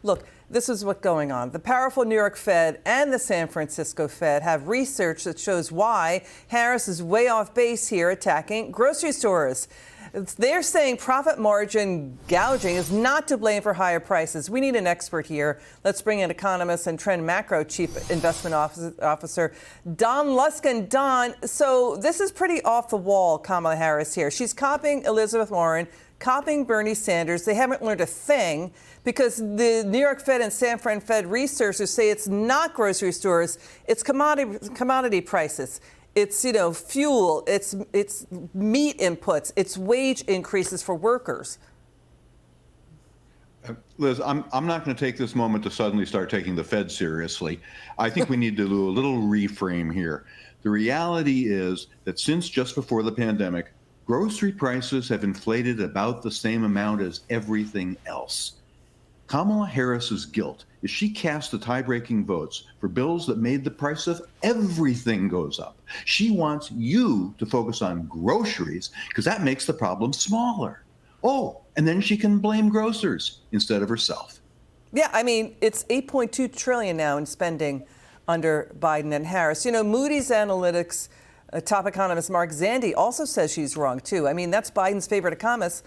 Look, this is what's going on. The powerful New York Fed and the San Francisco Fed have research that shows why Harris is way off base here attacking grocery stores. They're saying profit margin gouging is not to blame for higher prices. We need an expert here. Let's bring in economist and TrendMacro Chief Investment Officer Don Luskin. Don, so this is pretty off the wall, Kamala Harris here. She's copying Elizabeth Warren, copying Bernie Sanders. They haven't learned a thing because the New York Fed and San Fran Fed researchers say it's not grocery stores, it's commodity prices. It's, fuel, it's meat inputs, it's wage increases for workers. Liz, I'm not going to take this moment to suddenly start taking the Fed seriously. I think we need to do a little reframe here. The reality is that since just before the pandemic, grocery prices have inflated about the same amount as everything else. Kamala Harris's guilt is she cast the tie-breaking votes for bills that made the price of everything goes up. She wants you to focus on groceries because that makes the problem smaller. Oh, and then she can blame grocers instead of herself. Yeah, I mean, it's $8.2 trillion now in spending under Biden and Harris. Moody's Analytics top economist Mark Zandi also says she's wrong, too. I mean, that's Biden's favorite economist.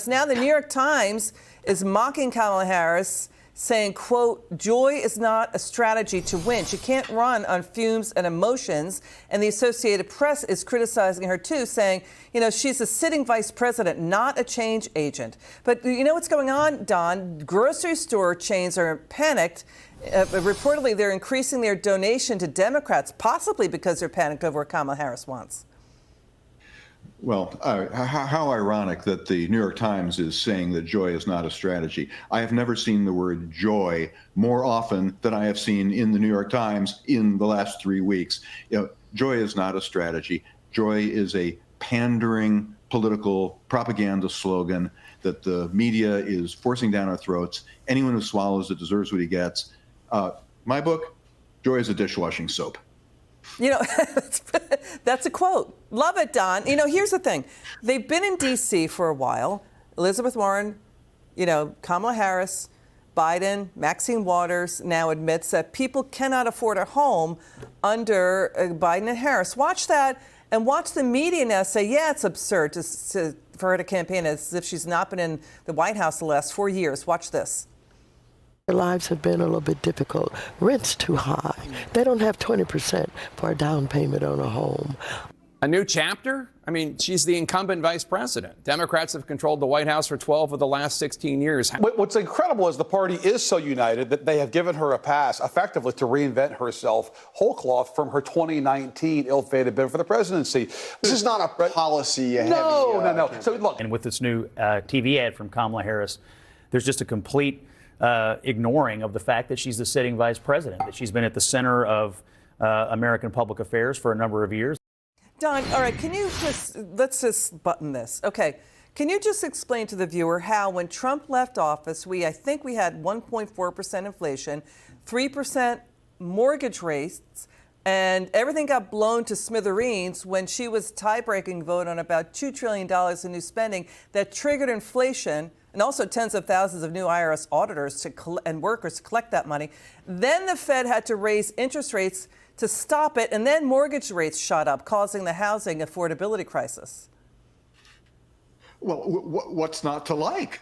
Now the New York Times is mocking Kamala Harris, saying, quote, joy is not a strategy to win. She can't run on fumes and emotions. And the Associated Press is criticizing her, too, saying, she's a sitting vice president, not a change agent. But you know what's going on, Don? Grocery store chains are panicked. Reportedly, they're increasing their donation to Democrats, possibly because they're panicked over what Kamala Harris wants. Well, how ironic that the New York Times is saying that joy is not a strategy. I have never seen the word joy more often than I have seen in the New York Times in the last 3 weeks. Joy is not a strategy. Joy is a pandering political propaganda slogan that the media is forcing down our throats. Anyone who swallows it deserves what he gets. My book, joy is a dishwashing soap. That's a quote. Love it, Don. Here's the thing. They've been in D.C. for a while. Elizabeth Warren, Kamala Harris, Biden, Maxine Waters now admits that people cannot afford a home under Biden and Harris. Watch that and watch the media now say, yeah, it's absurd for her to campaign as if she's not been in the White House the last 4 years. Watch this. Their lives have been a little bit difficult. Rent's too high. They don't have 20% for a down payment on a home. A new chapter? I mean, she's the incumbent vice president. Democrats have controlled the White House for 12 of the last 16 years. What's incredible is the party is so united that they have given her a pass, effectively, to reinvent herself whole cloth from her 2019 ill-fated bid for the presidency. This is not a policy. No. So look. And with this new TV ad from Kamala Harris, there's just a complete ignoring of the fact that she's the sitting vice president, that she's been at the center of American public affairs for a number of years. Don, all right, let's just button this. Okay, can you just explain to the viewer how when Trump left office, I think we had 1.4% inflation, 3% mortgage rates, and everything got blown to smithereens when she was tie-breaking vote on about $2 trillion in new spending that triggered inflation and also tens of thousands of new IRS auditors and workers to collect that money. Then the Fed had to raise interest rates to stop it, and then mortgage rates shot up, causing the housing affordability crisis. Well, what's not to like?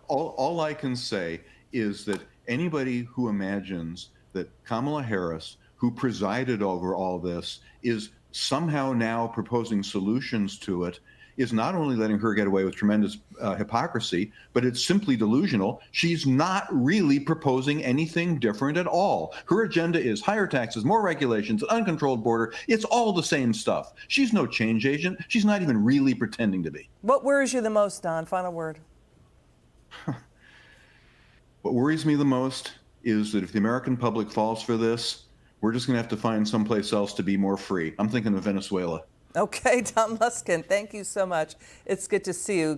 All I can say is that anybody who imagines that Kamala Harris, who presided over all this, is somehow now proposing solutions to it is not only letting her get away with tremendous hypocrisy, but it's simply delusional. She's not really proposing anything different at all. Her agenda is higher taxes, more regulations, an uncontrolled border. It's all the same stuff. She's no change agent. She's not even really pretending to be. What worries you the most, Don? Final word. What worries me the most is that if the American public falls for this, we're just going to have to find someplace else to be more free. I'm thinking of Venezuela. Okay, Don Luskin, thank you so much. It's good to see you.